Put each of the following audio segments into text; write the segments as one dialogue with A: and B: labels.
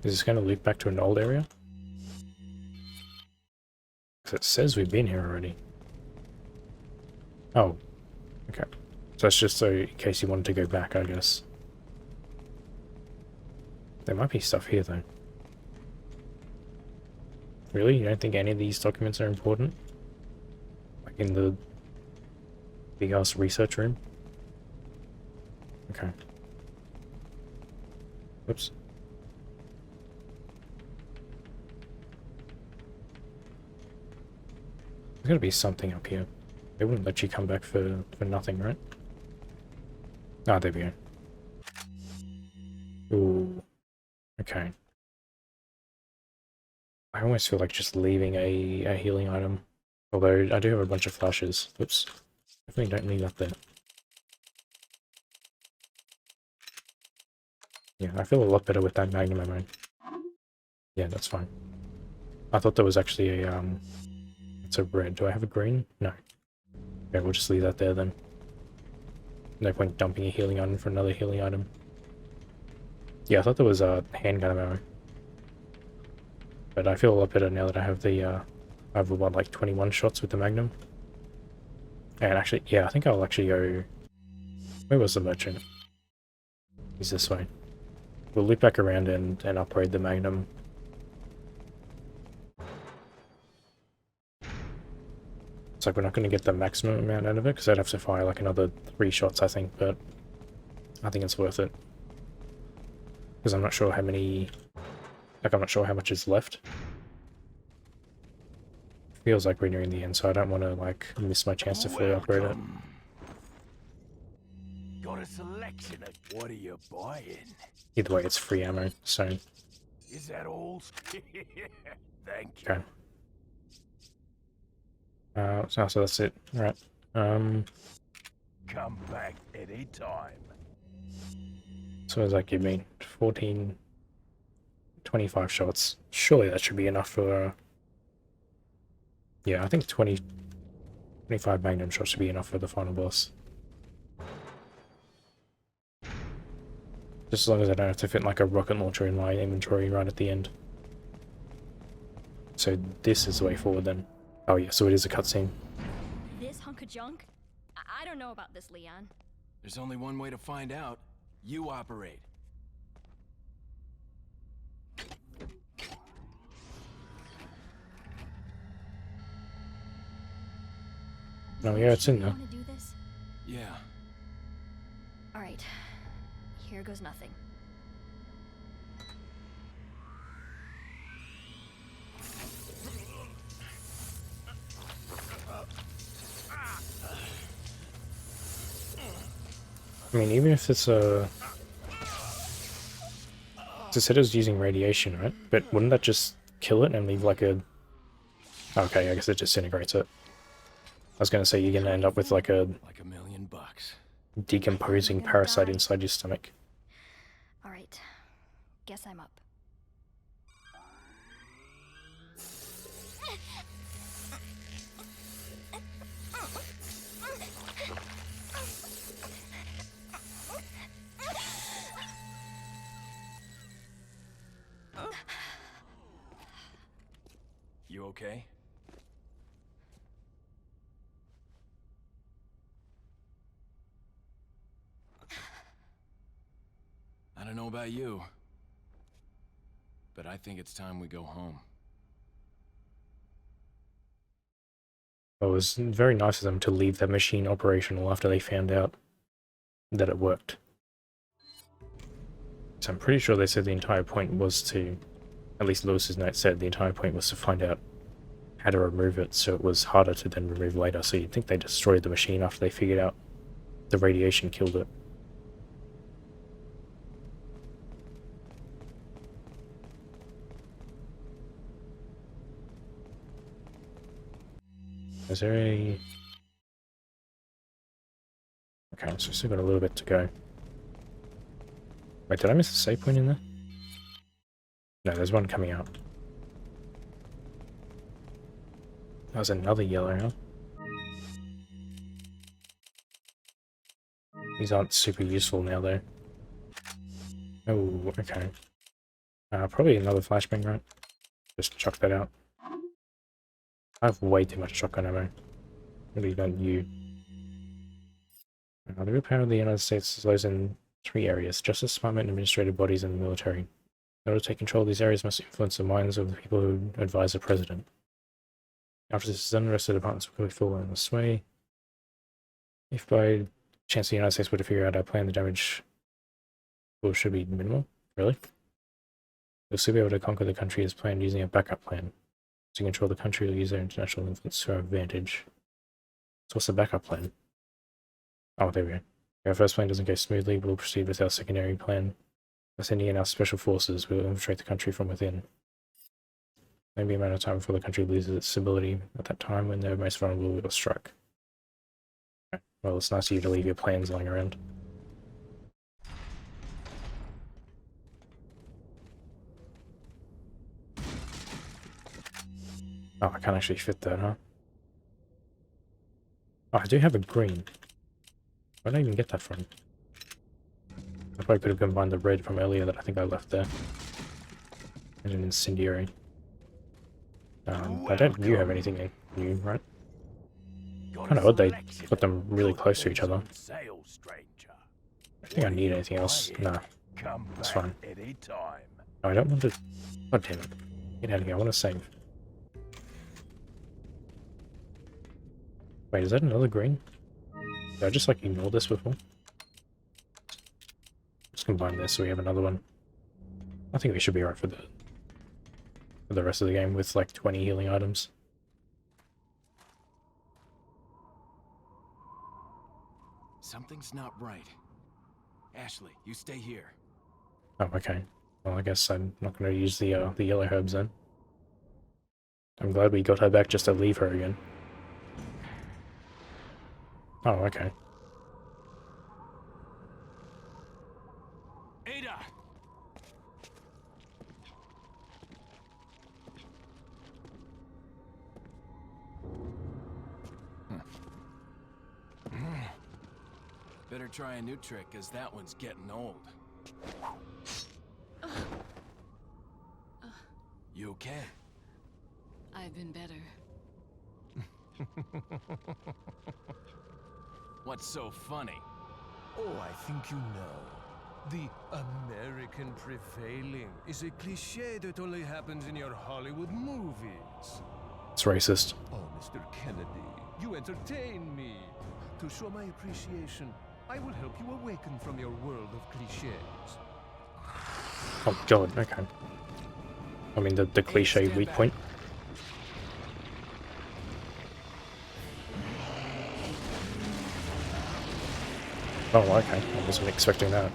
A: Is this going to loop back to an old area? Because it says we've been here already. Oh, okay. So that's just so in case you wanted to go back, I guess. There might be stuff here, though. Really? You don't think any of these documents are important? Like in the big-ass research room? Okay. Whoops. There's gotta be something up here. They wouldn't let you come back for nothing, right? Ah, there we go. Ooh. Okay. I almost feel like just leaving a healing item. Although, I do have a bunch of flashes. Oops. Definitely don't need that there. Yeah, I feel a lot better with that magnum ammo. Yeah, that's fine. I thought there was actually a, it's a red. Do I have a green? No. Okay, we'll just leave that there then. No point dumping a healing item for another healing item. Yeah, I thought there was a handgun ammo. But I feel a lot better now that I have the, I have what, like 21 shots with the magnum. And actually, yeah, I think I'll actually go... Where was the merchant? He's this way. We'll loop back around and upgrade the magnum. It's like we're not going to get the maximum amount out of it, because I'd have to fire like another 3 shots, I think, but I think it's worth it. Because I'm not sure how many... Like, I'm not sure how much is left. Feels like we're nearing the end, so I don't want to, like, miss my chance to fully upgrade it.
B: Got a selection of what are you buying?
A: Either way, it's free ammo, so...
B: Is that all? Thank you.
A: Okay. So that's it. Alright.
B: Come back anytime.
A: So what does that give me? 14... 25 shots. Surely that should be enough for... Yeah, I think 25 magnum shots should be enough for the final boss. Just as long as I don't have to fit like a rocket launcher in my inventory right at the end. So this is the way forward then. Oh yeah, so it is a cutscene.
C: This hunk of junk? I don't know about this, Leon.
D: There's only one way to find out. You operate.
A: Oh yeah, it's in there.
C: Want to do this?
D: Yeah.
C: All right. Here goes nothing.
A: I mean, even if it's a... It said it was using radiation, right? But wouldn't that just kill it and leave like a... Okay, I guess it disintegrates it. I was gonna say you're gonna end up with like a
D: Like $1,000,000.
A: decomposing parasite inside your stomach.
C: All right. Guess I'm up.
D: You okay? I don't know about you, but I think it's time we go home.
A: It was very nice of them to leave that machine operational after they found out that it worked. So I'm pretty sure they said the entire point was to, at least Lewis's note said the entire point was to find out how to remove it, so it was harder to then remove later. So you'd think they destroyed the machine after they figured out the radiation killed it. Is there a... Okay, so we've still got a little bit to go. Wait, did I miss a save point in there? No, there's one coming out. That was another yellow, huh? These aren't super useful now, though. Oh, okay. Probably another flashbang, right? Just chuck that out. I have way too much shotgun ammo. Really don't you? The real power of the United States lies in 3 areas: justice, department, administrative bodies, and the military. In order to take control of these areas must influence the minds of the people who advise the president. After this is done, the rest of the departments will quickly fall in this way. If by chance the United States were to figure out our plan, the damage should be minimal. Really? We'll still be able to conquer the country as planned using a backup plan. To control the country, we'll use their international influence to our advantage. So what's the backup plan? Oh, there we go. If our first plan doesn't go smoothly, we'll proceed with our secondary plan. By sending in our special forces, we'll infiltrate the country from within. Maybe a matter of time before the country loses its stability. At that time, when they're most vulnerable, we'll strike. Okay. Well, it's nice of you to leave your plans lying around. Oh, I can't actually fit that, huh? Oh, I do have a green. Where did I even get that from? I probably could have combined the red from earlier that I think I left there. And an incendiary. I don't you have anything new, right? Kind of odd they put them really close to each other. I don't think I need anything else. Nah, that's fine. No, I don't want to... God damn it. Get out of here, I want to save. Wait, is that another green? Did I just like ignore this before? Let's combine this so we have another one. I think we should be alright for the rest of the game with like 20 healing items.
D: Something's not right. Ashley, you stay here.
A: Oh, okay. Well, I guess I'm not going to use the yellow herbs then. I'm glad we got her back just to leave her again. Oh, okay.
D: Ada! Better try a new trick, as that one's getting old. You okay?
E: I've been better.
D: What's so funny?
F: Oh, I think you know. The American prevailing is a cliché that only happens in your Hollywood movies.
A: It's racist.
F: Oh, Mr. Kennedy, you entertain me. To show my appreciation, I will help you awaken from your world of clichés.
A: Oh god, okay. I mean the cliche weak point. Oh, okay. I wasn't expecting that.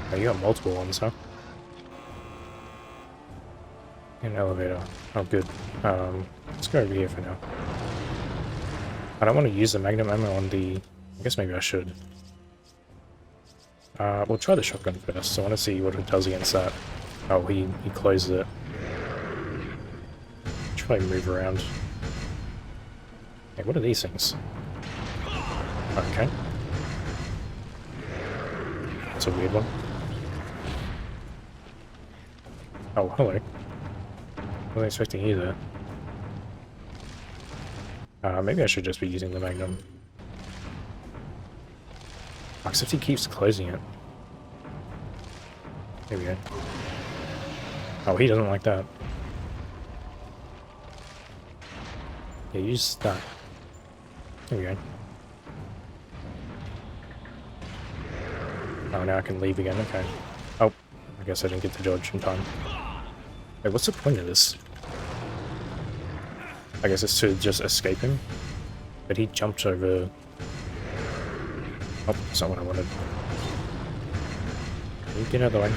A: Oh, you got multiple ones, huh? An elevator. Oh, good. Let's go over here for now. I don't want to use the magnum ammo on the... I guess maybe I should. We'll try the shotgun first. I want to see what it does against that. Oh, he closes it. Should probably move around. Hey, what are these things? Okay. That's a weird one. Oh, hello. Wasn't expecting you there. Maybe I should just be using the magnum. Oh, except he keeps closing it. There we go. Oh, he doesn't like that. Yeah, use that. There we go. Oh, now I can leave again, okay. Oh, I guess I didn't get to dodge in time. Wait, what's the point of this? I guess it's to just escape him. But he jumped over... Oh, that's not what I wanted. Can you get out of the way?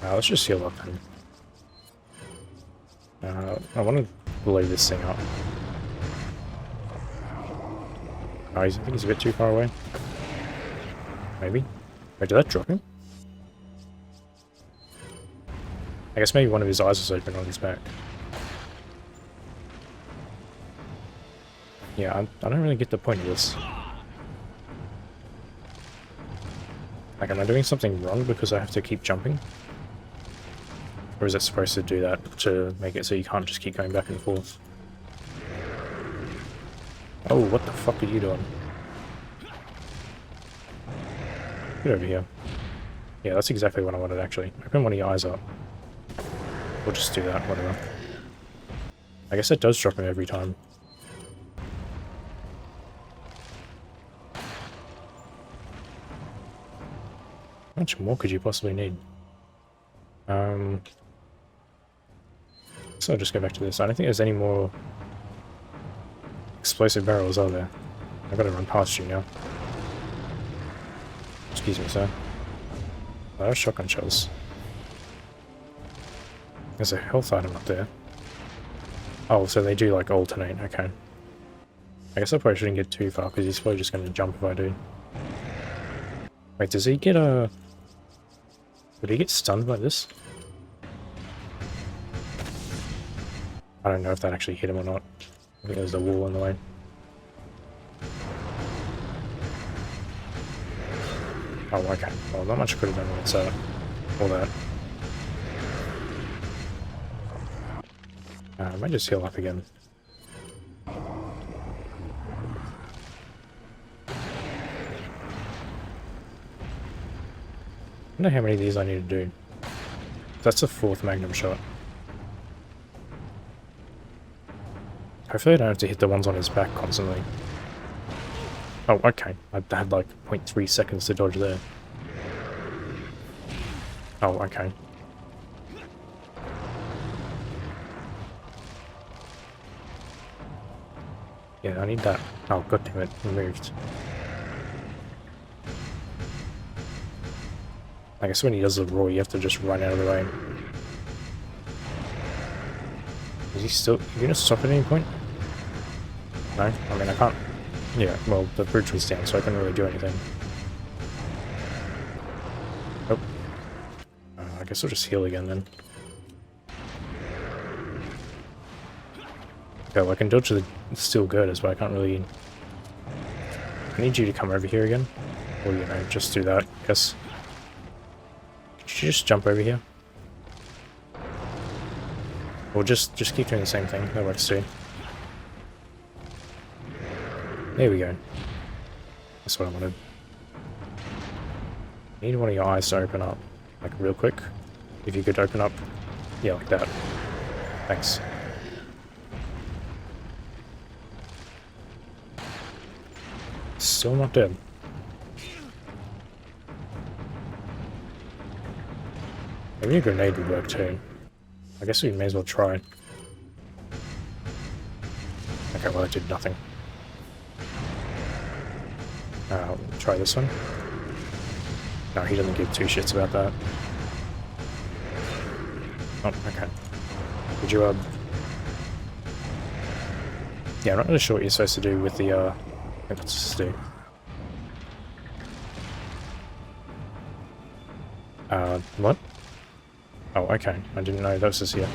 A: Let's just heal up then. I want to blow this thing up. Oh, I think he's a bit too far away. Maybe? Wait, did that drop him? I guess maybe one of his eyes was open on his back. Yeah, I don't really get the point of this. Like, am I doing something wrong because I have to keep jumping? Or is it supposed to do that to make it so you can't just keep going back and forth? Oh, what the fuck are you doing? Get over here. Yeah, that's exactly what I wanted, actually. Open one of your eyes up. We'll just do that, whatever. I guess it does drop him every time. How much more could you possibly need? So I'll just go back to this. I don't think there's any more explosive barrels, are there? I've got to run past you now. Excuse me, sir. Oh, those shotgun shells. There's a health item up there. Oh, so they do like alternate, okay. I guess I probably shouldn't get too far because he's probably just going to jump if I do. Wait, does he get a... Would he get stunned by this? I don't know if that actually hit him or not. I think there's the wall in the way. Oh, okay. Well, not much could have done with all that. I might just heal up again. I don't know how many of these I need to do. That's the 4th magnum shot. Hopefully I don't have to hit the ones on his back constantly. Oh, okay. I had like 0.3 seconds to dodge there. Oh, okay. Yeah, I need that. Oh, god damn it. Removed. I guess when he does the roar, you have to just run out of the way. Is he still... Are you gonna stop at any point? No? I mean, I can't... Yeah, well, the bridge was down, so I couldn't really do anything. Oh. I guess I'll just heal again, then. Okay, well, I can dodge the steel girders, but I can't really... I need you to come over here again. Or, you know, just do that, I guess. Could you just jump over here? Or just keep doing the same thing, that works too. There we go. That's what I wanted. I need one of your eyes to open up, like real quick. If you could open up, yeah, like that. Thanks. Still not dead. Maybe a grenade would work too. I guess we may as well try. Okay, well it did nothing. Try this one. No, he doesn't give two shits about that. Oh, okay. Would you, yeah, I'm not really sure what you're supposed to do with the, I think that's just do. What? Oh, okay. I didn't know that was just here. Is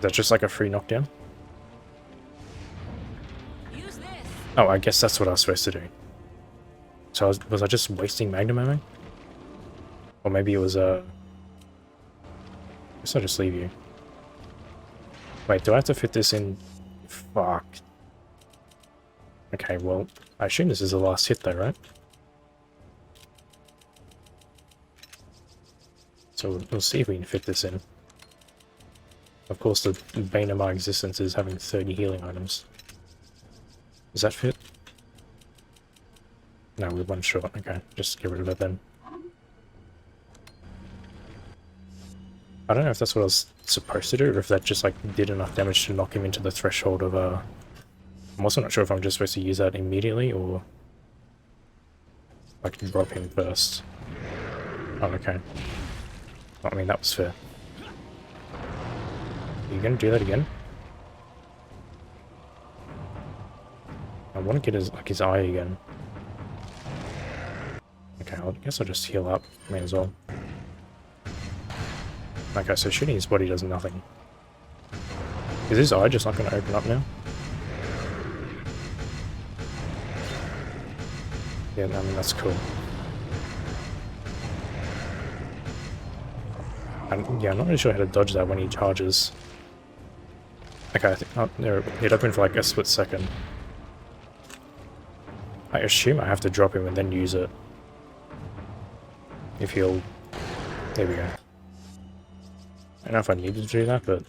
A: that just like a free knockdown?
E: Use this.
A: Oh, I guess that's what I was supposed to do. So was I just wasting magnum ammo? Or maybe it was I guess I'll just leave you. Wait, do I have to fit this in? Fuck. Okay, well, I assume this is the last hit though, right? So we'll see if we can fit this in. Of course, the bane of my existence is having 30 healing items. Does that fit? No, with one shot. Okay, just get rid of it then. I don't know if that's what I was supposed to do, or if that just like did enough damage to knock him into the threshold of I'm also not sure if I'm just supposed to use that immediately, or I can drop him first. Oh, okay. I mean, that was fair. Are you gonna do that again? I want to get his eye again. Okay, I guess I'll just heal up. May as well. Okay, so shooting his body does nothing. Is his eye just not going to open up now? Yeah, I mean, that's cool. And yeah, I'm not really sure how to dodge that when he charges. Okay, I think oh, there, it opened for like a split second. I assume I have to drop him and then use it. If he'll... There we go. I don't know if I needed to do that, but...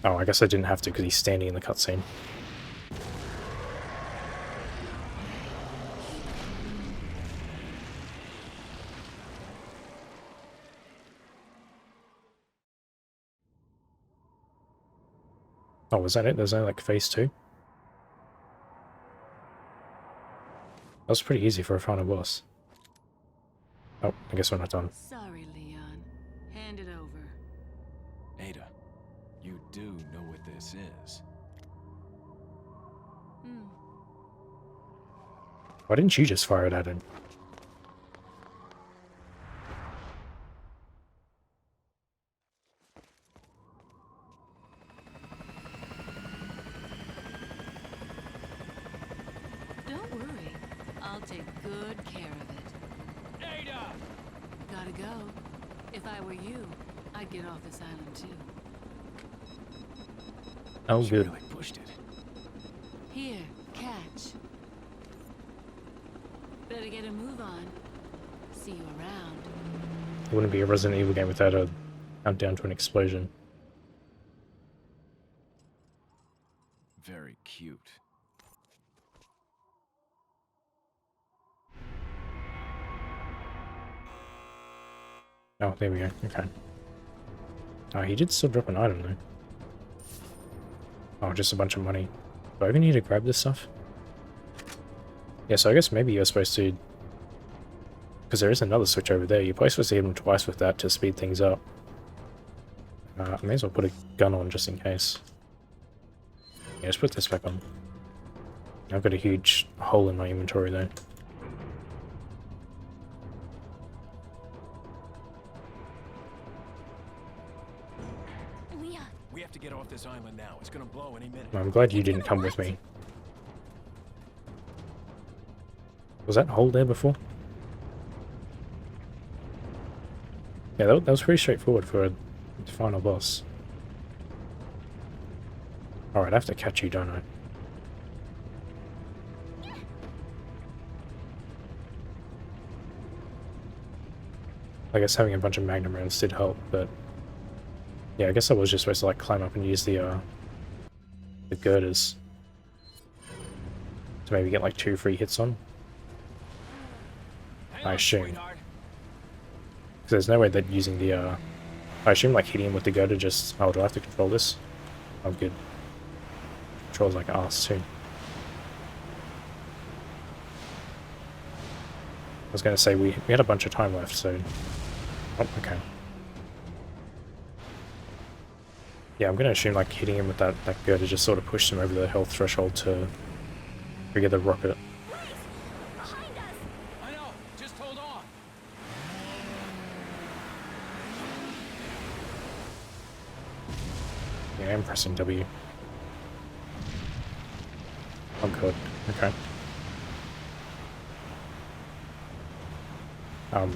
A: Oh, I guess I didn't have to because he's standing in the cutscene. Oh, was that it? There's only like phase 2? That was pretty easy for a final boss. Oh, I guess we're not done.
E: Sorry, Leon. Hand it over.
D: Ada, you do know what this is.
E: Hmm.
A: Why didn't you just fire it at him?
E: Don't worry. I'll take good care of it.
B: Ada!
E: Gotta go. If I were you, I'd get off this island too.
A: Oh,
D: She
A: good.
D: really pushed it.
E: Here, catch. Better get a move on. See you around.
A: It wouldn't be a Resident Evil game without a countdown to an explosion.
D: Very cute.
A: Oh, there we go. Okay. Oh, he did still drop an item, though. Oh, just a bunch of money. Do I even need to grab this stuff? Yeah, so I guess maybe you're supposed to... Because there is another switch over there. You're probably supposed to hit him twice with that to speed things up. I may as well put a gun on just in case. Yeah, let's put this back on. I've got a huge hole in my inventory, though.
C: Leon,
D: We have to get off this island now. It's gonna blow any minute.
A: I'm glad you didn't come with me. Was that hole there before? Yeah, that was pretty straightforward for a final boss. Alright, I have to catch you, don't I? I guess having a bunch of Magnum rounds did help, but... Yeah, I guess I was just supposed to like climb up and use the girders. To maybe get like 2 free hits on. I assume. Because there's no way that using the, I assume like hitting him with the girder just... Oh, do I have to control this? Oh, good. Controls like arse too. I was going to say, we had a bunch of time left, so... Oh, okay. Yeah, I'm going to assume like hitting him with that girder just sort of pushed him over the health threshold to trigger the rocket.
C: behind us!
D: I know. Just hold on.
A: Yeah, I'm pressing W. Oh god, okay. Oh.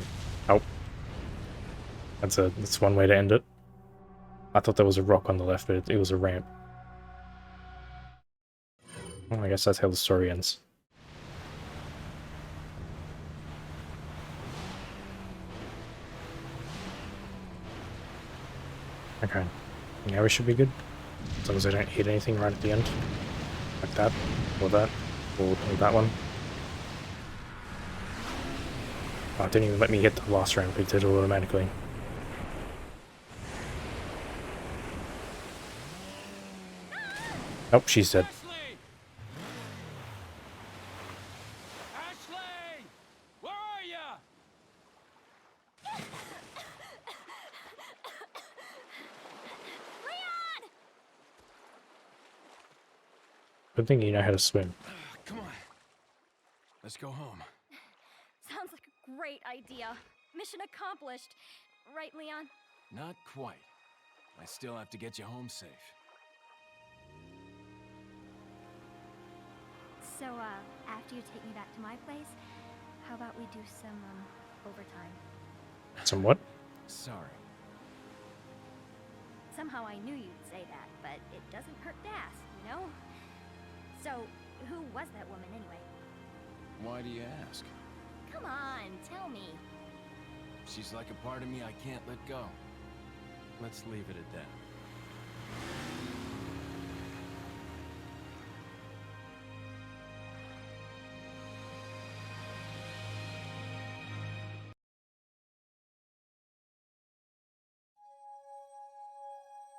A: That's one way to end it. I thought there was a rock on the left, but it was a ramp. Well, I guess that's how the story ends. Okay. Now we should be good. As long as I don't hit anything right at the end. Like that, or that, or that one. Oh, it didn't even let me hit the last ramp, it did it automatically. Nope, she's dead.
B: Ashley! Ashley! Where are ya?
C: Leon!
A: Good thing you know how to swim.
D: Come on. Let's go home.
C: Sounds like a great idea. Mission accomplished. Right, Leon?
D: Not quite. I still have to get you home safe.
C: So, after you take me back to my place, how about we do some, overtime?
A: Some what?
D: Sorry.
C: Somehow I knew you'd say that, but it doesn't hurt to ask, you know? So, who was that woman anyway?
D: Why do you ask?
C: Come on, tell me.
D: She's like a part of me I can't let go. Let's leave it at that.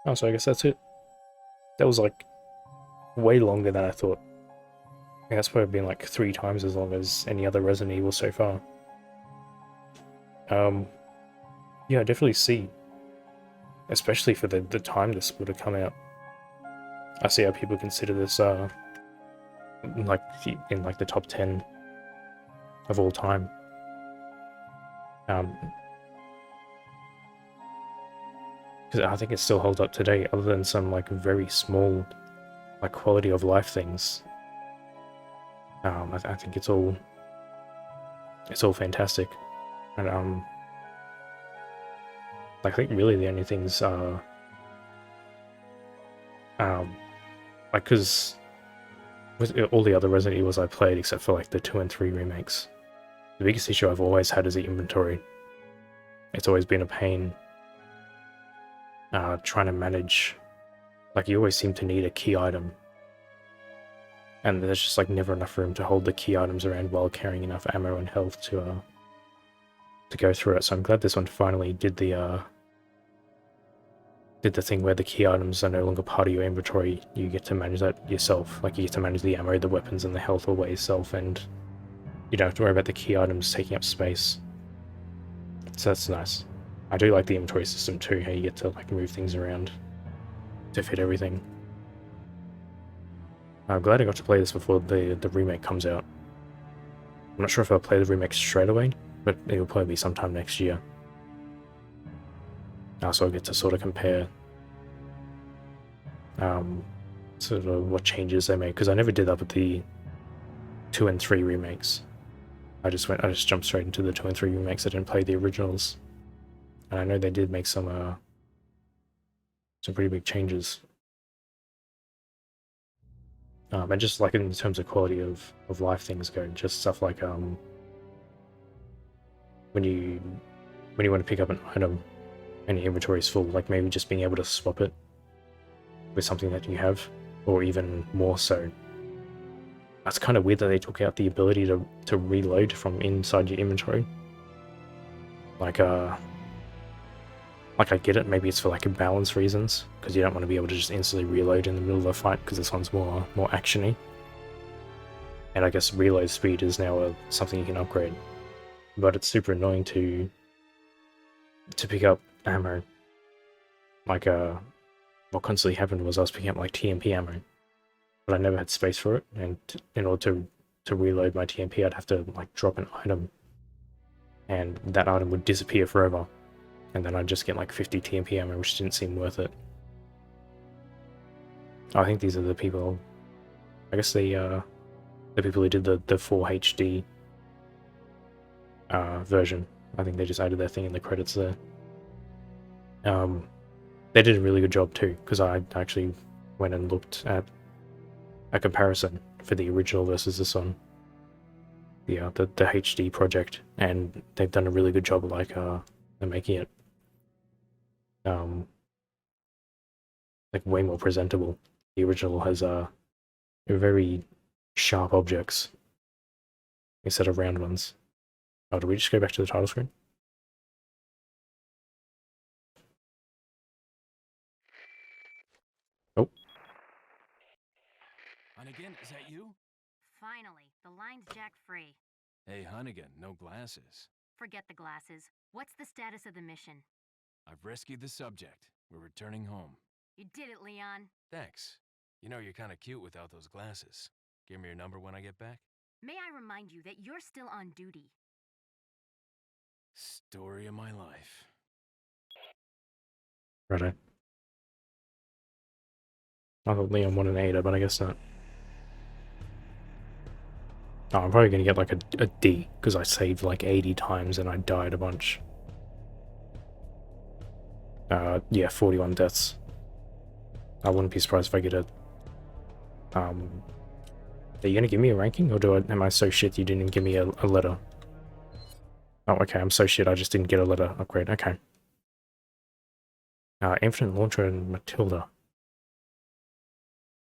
A: Oh, so I guess that's it. That was like way longer than I thought. I think that's probably been like 3 times as long as any other Resident Evil so far. Yeah, I definitely see. Especially for the time this would have come out. I see how people consider this like in like the top 10 of all time. Because I think it still holds up today, other than some like very small like quality of life things. I think it's all fantastic, and I think really the only things are like, because with all the other Resident Evils I played, except for like the 2 and 3 remakes, the biggest issue I've always had is the inventory. It's always been a pain trying to manage, like you always seem to need a key item. And there's just like never enough room to hold the key items around while carrying enough ammo and health to go through it. So I'm glad this one finally did the thing where the key items are no longer part of your inventory. You get to manage that yourself. Like you get to manage the ammo, the weapons, and the health all by yourself, and you don't have to worry about the key items taking up space. So that's nice. I do like the inventory system too, how you get to like move things around to fit everything. I'm glad I got to play this before the remake comes out. I'm not sure if I'll play the remake straight away, but it'll probably be sometime next year. So I'll get to sort of compare sort of what changes they made, because I never did that with the 2 and 3 remakes. I just jumped straight into the 2 and 3 remakes. I didn't play the originals. And I know they did make some pretty big changes. And just like in terms of quality of life things go, just stuff like when you want to pick up an item and your inventory is full, like maybe just being able to swap it with something that you have, or even more so. That's kind of weird that they took out the ability to reload from inside your inventory. Like I get it, maybe it's for like balance reasons, because you don't want to be able to just instantly reload in the middle of a fight, because this one's more actiony. And I guess reload speed is now something you can upgrade. But it's super annoying to pick up ammo. Like what constantly happened was I was picking up like TMP ammo, but I never had space for it, and in order to reload my TMP I'd have to like drop an item, and that item would disappear forever. And then I'd just get like 50 TMP ammo, which didn't seem worth it. I think these are the people, I guess the people who did the 4 HD version. I think they just added their thing in the credits there. They did a really good job too, because I actually went and looked at a comparison for the original versus this one. The HD project, and they've done a really good job of like making it like way more presentable. The original has very sharp objects instead of round ones. Oh, do we just go back to the title screen? Oh.
D: Hunnigan, is that you?
G: Finally, the line's jacked free.
D: Hey, Hunnigan, no glasses.
G: Forget the glasses. What's the status of the mission?
D: I've rescued the subject. We're returning home.
G: You did it, Leon.
D: Thanks. You know you're kind of cute without those glasses. Give me your number when I get back.
G: May I remind you that you're still on duty.
D: Story of my life.
A: Righto. I thought Leon wanted an Ada, but I guess not. Oh, I'm probably gonna get like a D, because I saved like 80 times and I died a bunch. Yeah, 41 deaths. I wouldn't be surprised if I get a... Are you gonna give me a ranking, or am I so shit you didn't even give me a letter? Oh, okay, I'm so shit I just didn't get a letter upgrade, okay. Infinite Launcher and Matilda.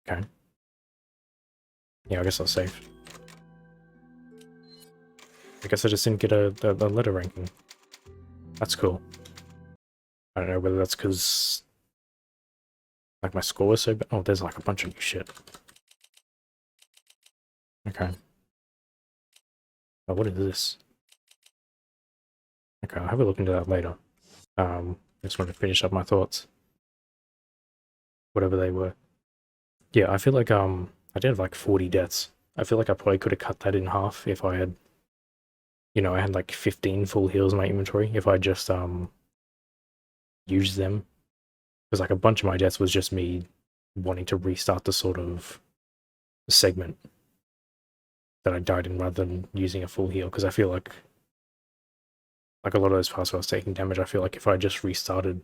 A: Okay. Yeah, I guess I'll save. I guess I just didn't get a letter ranking. That's cool. I don't know whether that's because like my score was so bad. Oh, there's like a bunch of new shit. Okay. Oh, what is this? Okay, I'll have a look into that later. I just want to finish up my thoughts. Whatever they were. Yeah, I feel like I did have like 40 deaths. I feel like I probably could have cut that in half if I had, you know, I had like 15 full heals in my inventory if I just used them. Because like a bunch of my deaths was just me wanting to restart the sort of segment that I died in rather than using a full heal, because I feel like a lot of those parts where I was taking damage, I feel like if I just restarted,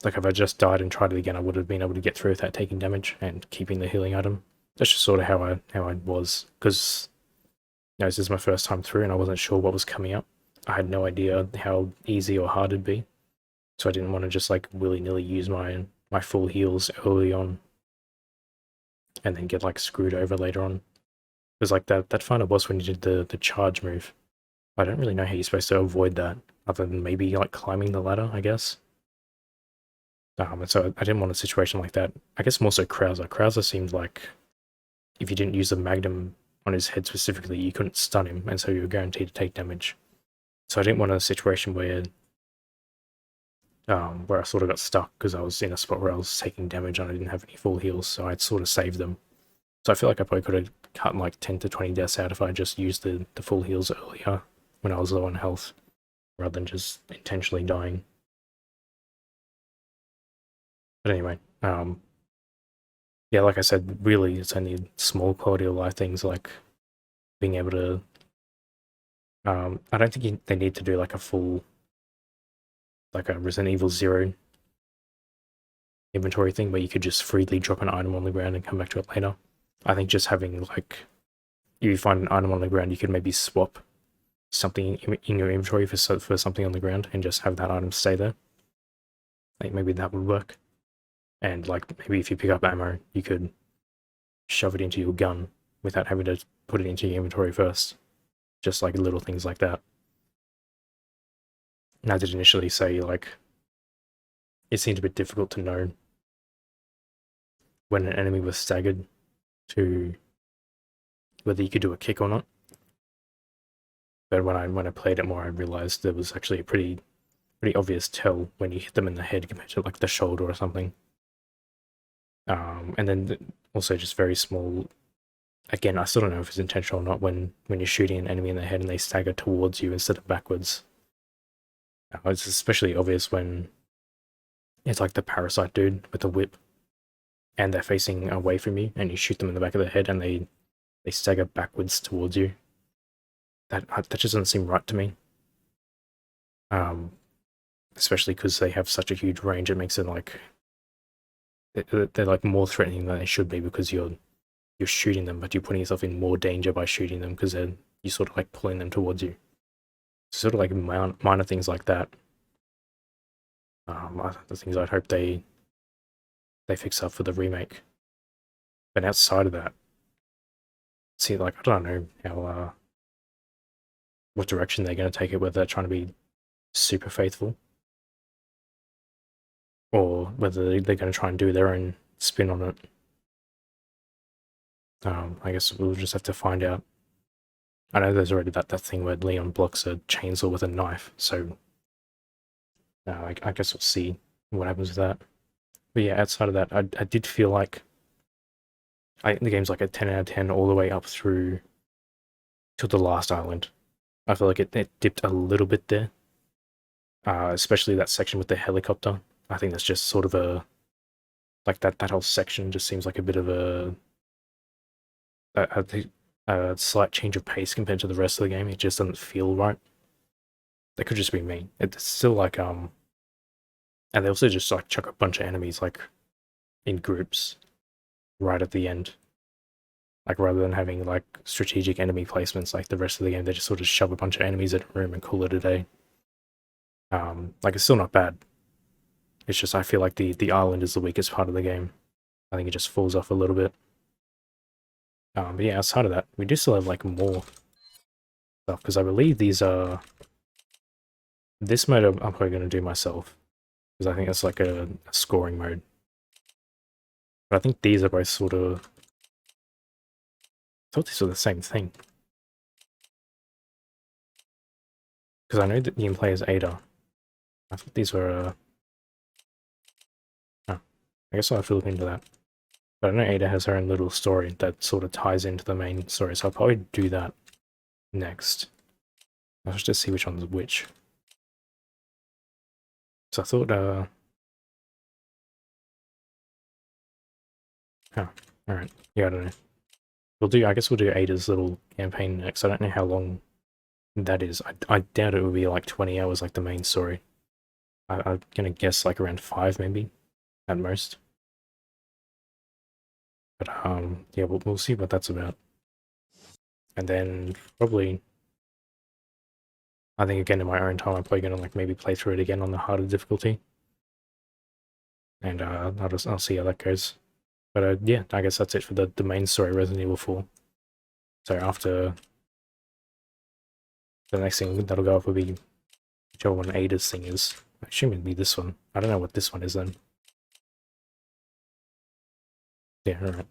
A: like if I just died and tried it again, I would have been able to get through without taking damage and keeping the healing item. That's just sort of how I was, because you know, this is my first time through and I wasn't sure what was coming up. I had no idea how easy or hard it'd be, so I didn't want to just like willy-nilly use my full heals early on and then get like screwed over later on. Because like that final boss when you did the charge move, I don't really know how you're supposed to avoid that, other than maybe like climbing the ladder, I guess. And so I didn't want a situation like that. I guess more so Krauser. Krauser seemed like if you didn't use the Magnum on his head specifically, you couldn't stun him, and so you were guaranteed to take damage. So I didn't want a situation where I sort of got stuck because I was in a spot where I was taking damage and I didn't have any full heals, so I'd sort of saved them. So I feel like I probably could have cut like 10 to 20 deaths out if I just used the full heals earlier when I was low on health, rather than just intentionally dying. But anyway, yeah, like I said, really it's only small quality of life things like being able to, I don't think they need to do like a full, like a Resident Evil 0 inventory thing where you could just freely drop an item on the ground and come back to it later. I think just having like, if you find an item on the ground, you could maybe swap something in your inventory for something on the ground and just have that item stay there. I think maybe that would work. And like maybe if you pick up ammo, you could shove it into your gun without having to put it into your inventory first. Just like little things like that. And I did initially say like it seemed a bit difficult to know when an enemy was staggered to whether you could do a kick or not. But when I played it more, I realized there was actually a pretty obvious tell when you hit them in the head compared to like the shoulder or something. And then also just very small. Again, I still don't know if it's intentional or not. When you're shooting an enemy in the head and they stagger towards you instead of backwards, it's especially obvious when it's like the parasite dude with the whip, and they're facing away from you, and you shoot them in the back of the head, and they stagger backwards towards you. That just doesn't seem right to me. Especially because they have such a huge range, it makes it like they're like more threatening than they should be, because you're shooting them, but you're putting yourself in more danger by shooting them because you're sort of like pulling them towards you. Sort of like minor things like that. The things I'd hope they fix up for the remake. But outside of that, see, like I don't know how what direction they're going to take it, whether they're trying to be super faithful, or whether they're going to try and do their own spin on it. I guess we'll just have to find out. I know there's already that thing where Leon blocks a chainsaw with a knife, so I guess we'll see what happens with that. But yeah, outside of that, I did feel like the game's like a 10 out of 10 all the way up through to the last island. I feel like it dipped a little bit there, especially that section with the helicopter. I think that's just sort of a, like that whole section just seems like a bit of a, I think a slight change of pace compared to the rest of the game. It just doesn't feel right. That could just be me. It's still like and they also just like chuck a bunch of enemies like in groups right at the end. Like rather than having like strategic enemy placements like the rest of the game, they just sort of shove a bunch of enemies in a room and call it a day. Like it's still not bad. It's just I feel like the island is the weakest part of the game. I think it just falls off a little bit. But yeah, outside of that, we do still have like more stuff because I believe these are. This mode I'm probably going to do myself because I think it's like a scoring mode. But I think these are both sort of. I thought these were the same thing. Because I know that you can play as Ada. I thought these were. Oh, I guess I'll have to look into that. But I know Ada has her own little story that sort of ties into the main story, so I'll probably do that next. I'll just see which one's which. So I thought, oh, alright. Yeah, I don't know. I guess we'll do Ada's little campaign next. I don't know how long that is. I doubt it will be like 20 hours like the main story. I'm gonna guess like around 5 maybe, at most. But yeah, we'll see what that's about. And then probably, I think again in my own time, I'm probably gonna like maybe play through it again on the harder difficulty. And I'll see how that goes. But yeah, I guess that's it for the main story, Resident Evil 4. So after the next thing that'll go up will be whichever one Ada's thing is. I assume it'd be this one. I don't know what this one is then. Yeah, alright.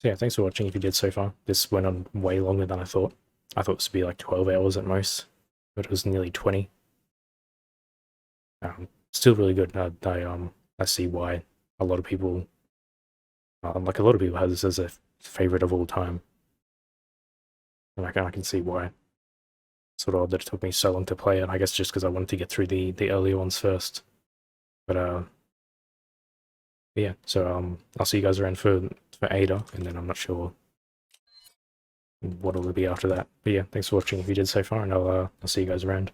A: So yeah, thanks for watching if you did so far. This went on way longer than I thought. I thought this would be like 12 hours at most, but it was nearly 20. Still really good. I see why a lot of people, like a lot of people have this as a favorite of all time. And I can see why. Sort of odd that it took me so long to play it. I guess just because I wanted to get through the earlier ones first. But yeah, so I'll see you guys around for Ada, and then I'm not sure what it'll be after that. But yeah, thanks for watching if you did so far, and I'll see you guys around.